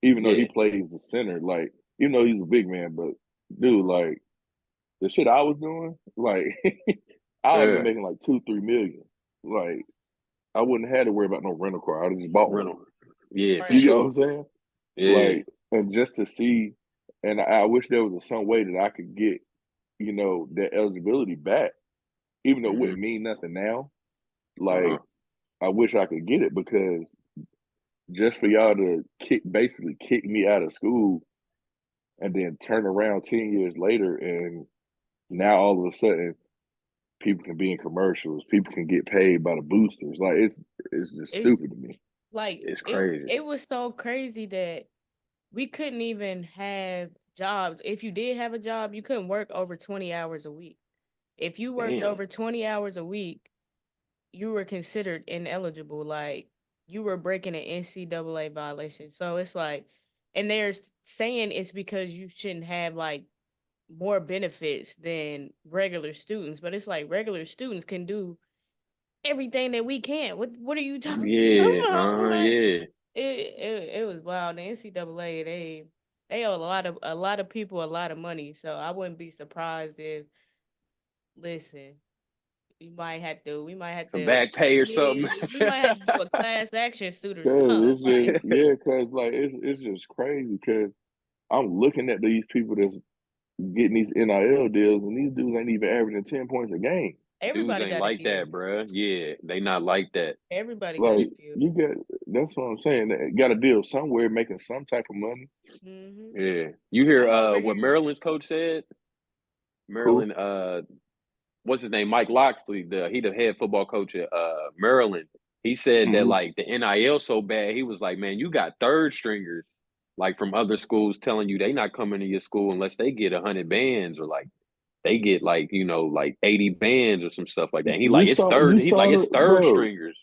even though he Yeah. plays the center. Like, even though he's a big man, but dude, like the shit I was doing, like I would have been making like 2-3 million. Like, I wouldn't have had to worry about no rental car. I'd have just bought one. Rental. Yeah, for You get what sure. I'm saying? Yeah. Like, and just to see, and I wish there was some way that I could get, that eligibility back, even though it wouldn't mean nothing now. Like, I wish I could get it, because just for y'all to basically kick me out of school and then turn around 10 years later, and now all of a sudden people can be in commercials, people can get paid by the boosters. Like, it's just stupid to me. Like, It's crazy. It was so crazy that we couldn't even have jobs. If you did have a job, you couldn't work over 20 hours a week. If you worked over 20 hours a week, you were considered ineligible. Like, you were breaking an NCAA violation. So it's like, and they're saying it's because you shouldn't have like more benefits than regular students. But it's like regular students can do everything that we can. What are you talking about? Like, Yeah. it was wild. The NCAA, they owe a lot of people a lot of money. So I wouldn't be surprised if, listen, we might have Some to, back pay or something. we might have to do a class action suit or Cause something. it's just cause like it's just crazy, because I'm looking at these people that's getting these NIL deals, and these dudes ain't even averaging 10 points a game. Dudes Everybody ain't got like a deal. that, bro. Yeah, they not like that. Everybody got a Like, deal. that's what I'm saying. They got a deal somewhere, making some type of money. Mm-hmm. Yeah. You hear I'm over what here. Maryland's coach said? Maryland, what's his name? Mike Loxley, he the head football coach at Maryland. He said that like the NIL so bad, he was like, man, you got third stringers like from other schools telling you they not coming to your school unless they get 100 bands, or like they get like, like 80 bands or some stuff like that. And he like, it's third. He's like, it's third stringers.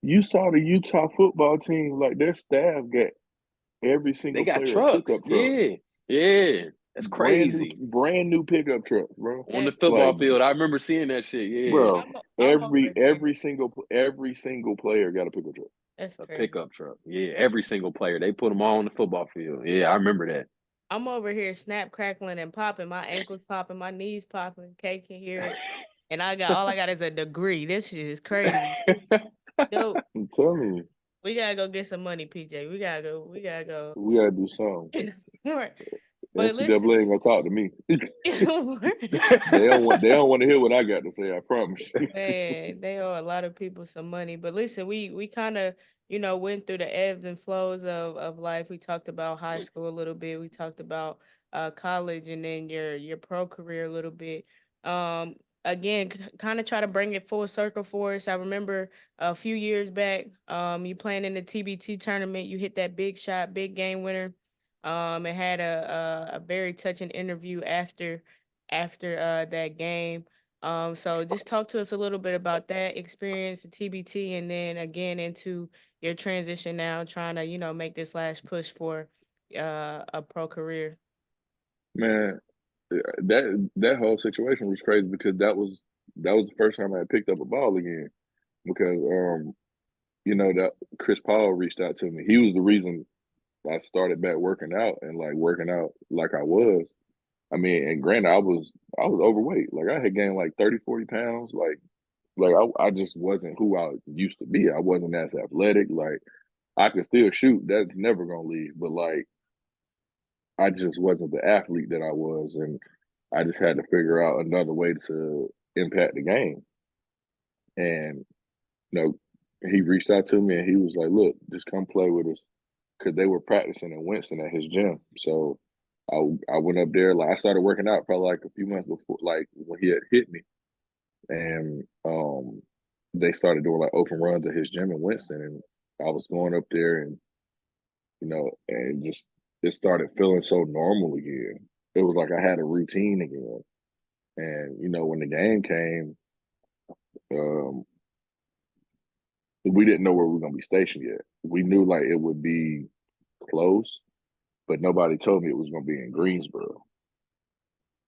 You saw the Utah football team, like their staff got every single They got player a trucks. pickup truck. Yeah. That's crazy. Brand new pickup trucks, bro. On the football field. I remember seeing that shit. Yeah. Bro, I'm over here. every single player got a pickup truck. That's a crazy. pickup truck. Yeah, every single player. They put them all on the football field. Yeah, I remember that. I'm over here snap crackling and popping. My ankles popping, my knees popping. Kay can hear it. And all I got is a degree. This shit is crazy. Dope. I'm telling you. We gotta go get some money, PJ. We gotta go. We gotta do something. Right. But NCAA ain't gonna talk to me. They don't want to hear what I got to say, I promise you. Man, they owe a lot of people some money. But listen, we kind of, went through the ebbs and flows of life. We talked about high school a little bit. We talked about college, and then your pro career a little bit. Again, kind of try to bring it full circle for us. I remember a few years back, you playing in the TBT tournament. You hit that big shot, big game winner. And had a very touching interview after that game. So just talk to us a little bit about that experience at TBT, and then again into your transition now, trying to, make this last push for a pro career. Man, that whole situation was crazy, because that was the first time I had picked up a ball again, because that Chris Paul reached out to me. He was the reason I started back working out, and like working out like I was. I mean, and granted, I was overweight. Like, I had gained like 30, 40 pounds. Like I just wasn't who I used to be. I wasn't as athletic. Like, I could still shoot. That's never gonna leave. But like, I just wasn't the athlete that I was, and I just had to figure out another way to impact the game. And he reached out to me, and he was like, "Look, just come play with us," because they were practicing in Winston at his gym. So I went up there. Like, I started working out probably like a few months before, like when he had hit me, and they started doing like open runs at his gym in Winston, and I was going up there, and and just it started feeling so normal again. It was like I had a routine again, and when the game came, we didn't know where we were gonna be stationed yet. We knew like it would be close, but nobody told me it was gonna be in Greensboro.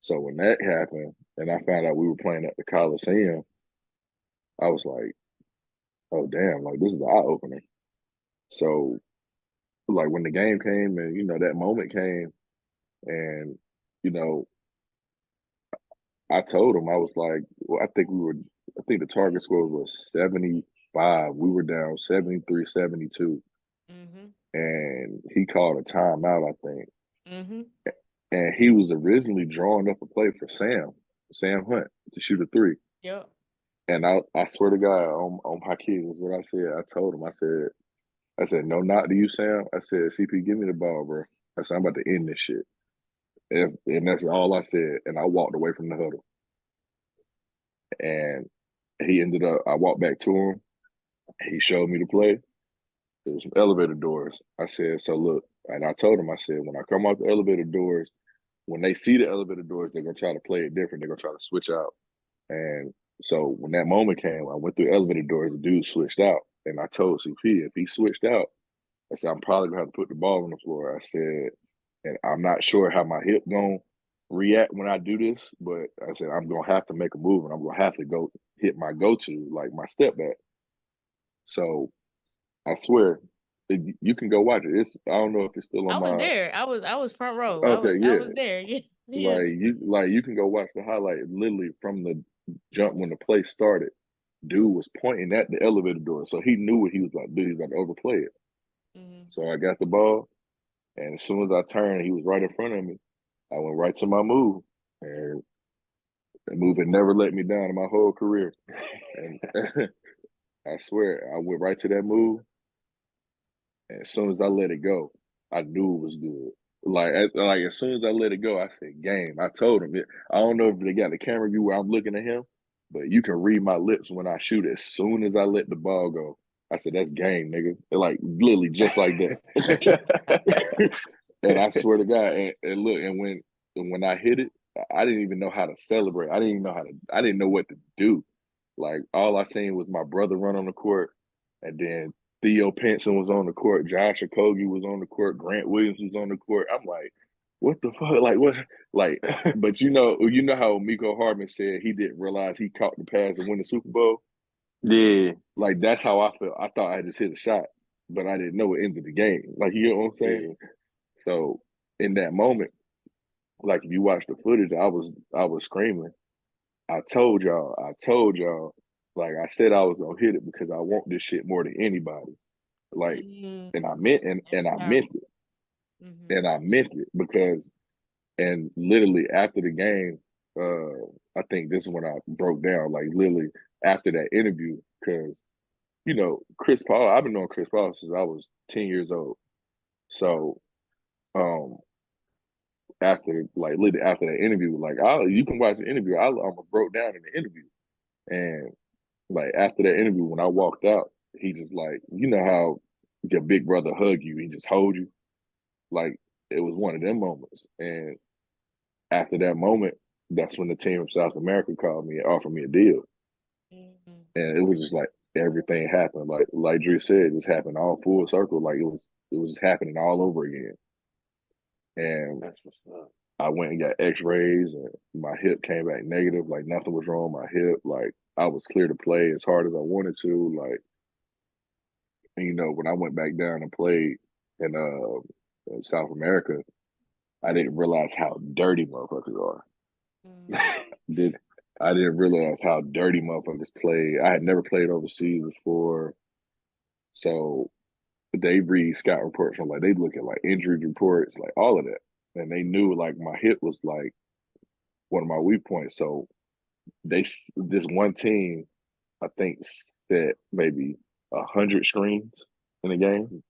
So when that happened, and I found out we were playing at the Coliseum, I was like, "Oh damn! Like this is the eye opener." So like when the game came, and that moment came, and you know I told him, I was like, well, I think the target score was 75. We were down 73, 72. Mm-hmm. And he called a timeout, I think. Mm-hmm. And he was originally drawing up a play for Sam Hunt, to shoot a three. Yep. And I swear to God, on my kids, is what I said. I told him, I said, no knock to you, Sam. I said, CP, give me the ball, bro. I said, I'm about to end this shit. And that's all I said. And I walked away from the huddle. And I walked back to him. He showed me the play. There was some elevator doors. I said, so look, and I told him, I said, when I come out the elevator doors, when they see the elevator doors, they're going to try to play it different. They're going to try to switch out. And so when that moment came, I went through the elevator doors, the dude switched out. And I told CP, if he switched out, I said, I'm probably going to have to put the ball on the floor. I said, and I'm not sure how my hip going to react when I do this, but I said, I'm going to have to make a move, and I'm going to have to go hit my go-to, like my step back. So I swear, you can go watch it. I don't know if it's still I on was my. there. I was front row. Okay, I yeah. was there. Yeah. Yeah. Like you can go watch the highlight. Literally from the jump when the play started, dude was pointing at the elevator door, so he knew what he was about to do. He was about to overplay it. Mm-hmm. So I got the ball, and as soon as I turned, he was right in front of me. I went right to my move, and the move had never let me down in my whole career. And I swear, I went right to that move. And as soon as I let it go, I knew it was good. Like as soon as I let it go, I said, "Game." I told him. I don't know if they got the camera view where I'm looking at him, but you can read my lips when I shoot. As soon as I let the ball go, I said, "That's game, nigga." Like literally just like that. And I swear to God, and look, and when I hit it, I didn't even know how to celebrate. I didn't know what to do. Like all I seen was my brother run on the court, and then Theo Pinson was on the court, Josh Okogie was on the court, Grant Williams was on the court. I'm like, what the fuck? Like what? Like, but you know how Miko Hardman said he didn't realize he caught the pass and win the Super Bowl. Yeah. Like that's how I felt. I thought I just hit a shot, but I didn't know it ended the game. Like you know what I'm saying? Yeah. So in that moment, like if you watch the footage, I was screaming. I told y'all. Like I said, I was gonna hit it because I want this shit more than anybody. Like, Mm-hmm. and I meant That's and I meant powerful. it, Mm-hmm. and I meant it because, and literally after the game, I think this is when I broke down. Like literally after that interview, because Chris Paul. I've been knowing Chris Paul since I was 10 years old. So, um, literally after that interview, like you can watch the interview. I broke down in the interview, and like after that interview, when I walked out, he just like how your big brother hug you, he just hold you. Like it was one of them moments, and after that moment, that's when the team of South America called me and offered me a deal, Mm-hmm. and it was just like everything happened. Like Drew said, it just happened all full circle. Like it was happening all over again, and That's what's up. I went and got X-rays, and my hip came back negative. Like nothing was wrong with my hip. Like I was clear to play as hard as I wanted to. Like, and, when I went back down and played in South America, I didn't realize how dirty motherfuckers are. Mm-hmm. Did I didn't realize how dirty motherfuckers play. I had never played overseas before, so they read scout reports from they look at like injury reports, like all of that, and they knew like my hip was like one of my weak points. So this one team, I think, set maybe 100 screens in a game.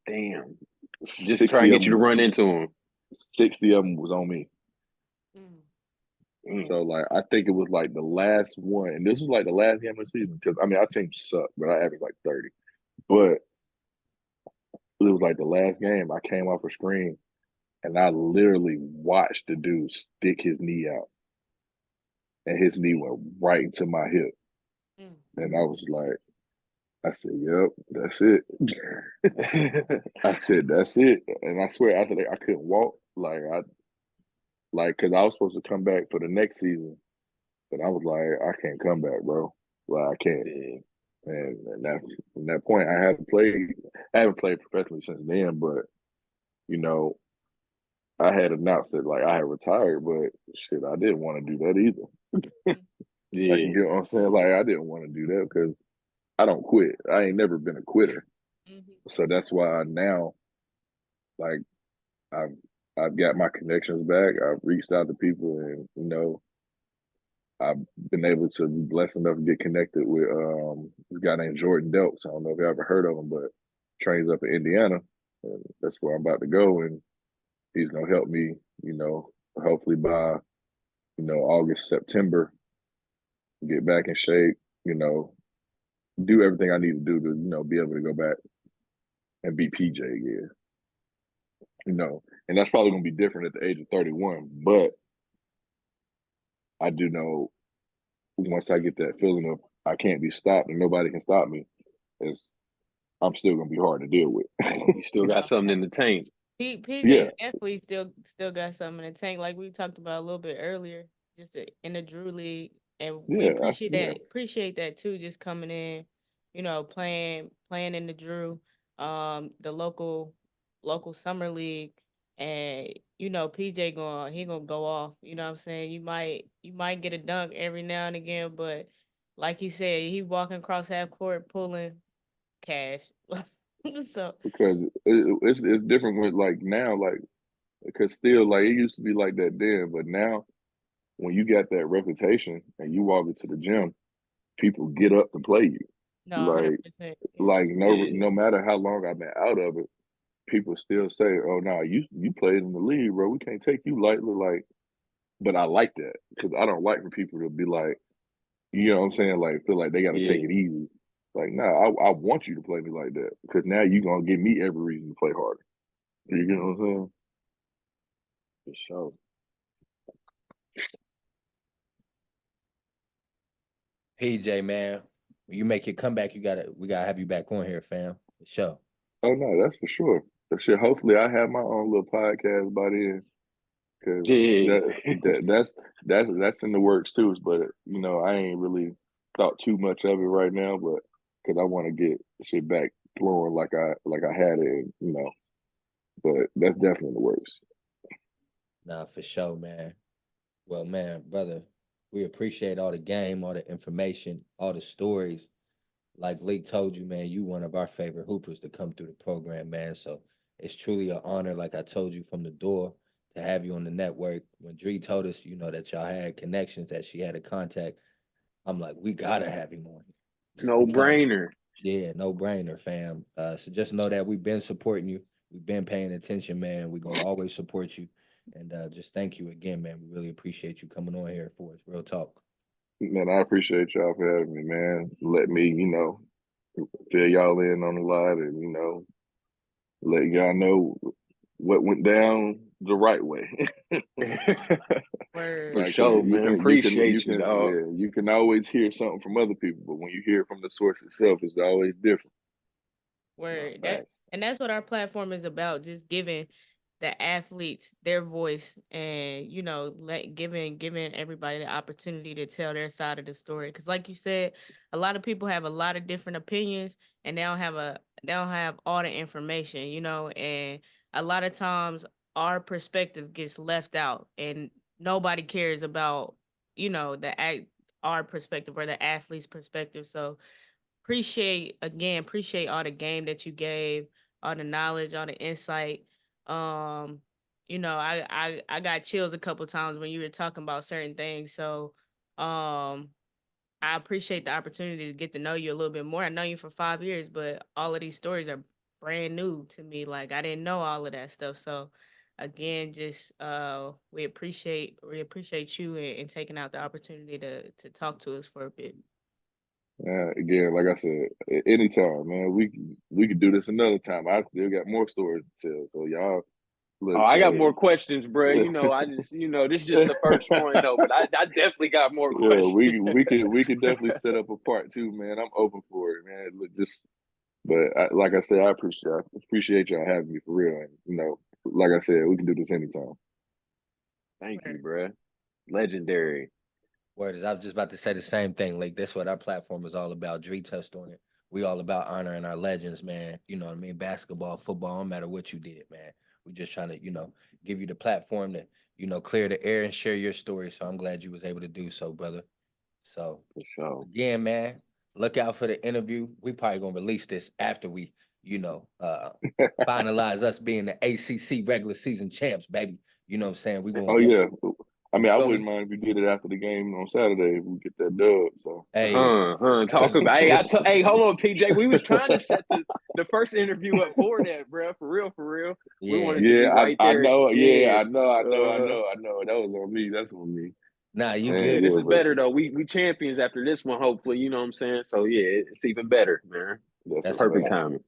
Damn. Just 60 try to get of you to them, run into him. 60 of them was on me. Mm. So like I think it was like the last one, and this was like the last game of the season because I mean our team sucked, but I averaged like 30. But it was like the last game. I came off a screen, and I literally watched the dude stick his knee out, and his knee went right into my hip, and I was like, I said, "Yep, that's it." I said, "That's it," and I swear after that, I couldn't walk. Because I was supposed to come back for the next season, but I was like, I can't come back, bro. Like I can't. Yeah. And that from that point, I haven't played professionally since then, but you know, I had announced that like I had retired, but shit, I didn't want to do that either. Like you Yeah. get what I'm saying? Like I didn't want to do that because I don't quit. I ain't never been a quitter. So that's why now, like I've I've got my connections back. I've reached out to people, and I've been able to be blessed enough to get connected with this guy named Jordan Delks. I don't know if you ever heard of him, but trains up in Indiana, and that's where I'm about to go. And he's gonna help me, hopefully by August, September, get back in shape. Do everything I need to do to be able to go back and beat PJ again. And that's probably gonna be different at the age of 31, but I do know once I get that feeling of I can't be stopped and nobody can stop me, I'm still gonna be hard to deal with. You still got something in the tank. PJ Yeah. definitely still got something in the tank, like we talked about a little bit earlier, just in the Drew League, and we Yeah, appreciate that too. Just coming in, playing in the Drew, the local summer league, and PJ gonna go off. You know what I'm saying? You might get a dunk every now and again, but like he said, he walking across half court pulling cash. So because it's different with like now, like because still like it used to be like that then, but now when you got that reputation and you walk into the gym, people get up to play you. no, Like 100%. like Yeah. no matter how long I've been out of it, people still say, "Oh no, you played in the league, bro. We can't take you lightly." Like, but I like that because I don't like for people to be like, you know what I'm saying? Like feel like they got to take Yeah. it easy. Like, nah, I want you to play me like that because now you're gonna give me every reason to play harder. You get what I'm saying? For sure. PJ, man, when you make your comeback, we gotta have you back on here, fam. For sure. Oh no, that's for sure. That shit. Hopefully, I have my own little podcast by then because Yeah. that's in the works too. But I ain't really thought too much of it right now, but because I want to get shit back flowing like I had it, But that's definitely in the works. Nah, for sure, man. Well, man, brother, we appreciate all the game, all the information, all the stories. Like Leak told you, man, you one of our favorite hoopers to come through the program, man. So it's truly an honor, like I told you from the door, to have you on the network. When Dree told us, that y'all had connections, that she had a contact, I'm like, we gotta have him on No here. brainer. Yeah, no brainer, fam. So just know that we've been supporting you. We've been paying attention, man. We're gonna always support you. And just thank you again, man. We really appreciate you coming on here for us. Real talk. Man, I appreciate y'all for having me, man. Let me, fill y'all in on the lot and, let y'all know what went down the right way. Word. For sure, man. Appreciate you, dog. yeah, you can always hear something from other people, but when you hear it from the source itself, it's always different. No, Word. facts. That's what our platform is about, just giving the athletes their voice, and giving everybody the opportunity to tell their side of the story, because like you said, a lot of people have a lot of different opinions, and they don't have all the information, and a lot of times our perspective gets left out, and nobody cares about our perspective or the athlete's perspective. So appreciate all the game that you gave, all the knowledge, all the insight. um I got chills a couple times when you were talking about certain things. So um I appreciate the opportunity to get to know you a little bit more. I know you for 5 years, but all of these stories are brand new to me. Like, I didn't know all of that stuff. So again, just we appreciate you, and taking out the opportunity to talk to us for a bit. Again, like I said, anytime, man, we could do this another time. I still got more stories to tell. So y'all Look, Oh, I got so, more questions, bro. yeah. You know, this is just the first one though, but I definitely got more Yeah, questions. we could definitely set up a part two, man. I'm open for it, man. Look, like I said, I appreciate y'all having me for real. And like I said, we can do this anytime. Thank you, bro. Legendary. Word is, I was just about to say the same thing. Like, that's what our platform is all about. Dree touched on it. We all about honoring our legends, man. You know what I mean? Basketball, football, no matter what you did, man. We just trying to, give you the platform to, clear the air and share your story. So I'm glad you was able to do so, brother. So For sure. again, man, look out for the interview. We probably gonna release this after we, finalize us being the ACC regular season champs, baby. You know what I'm saying? We gonna. Oh yeah. I You mean, I feel wouldn't me? mind if you did it after the game on Saturday if we get that dub. So Hey, Talk about. Hey, hold on, PJ. We was trying to set the first interview up for that, bro. For real, for real. We yeah. wanted to be yeah, right I there. know. Yeah, Yeah. I know. That was on me. That's on me. Nah, you Yeah, good. this Yeah, is but better though. We champions after this one, hopefully. You know what I'm saying? So yeah, it's even better, man. that's That's a Perfect fact. timing.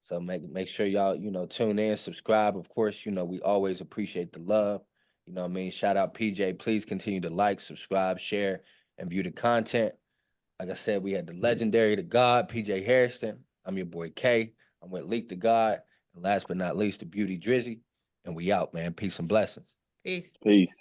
So make sure y'all, tune in, subscribe. Of course, we always appreciate the love. You know what I mean? Shout out PJ. Please continue to like, subscribe, share, and view the content. Like I said, we had the legendary, the God, PJ Hairston. I'm your boy K. I'm with Leak the God. And last but not least, the beauty Drizzy. And we out, man. Peace and blessings. Peace. Peace.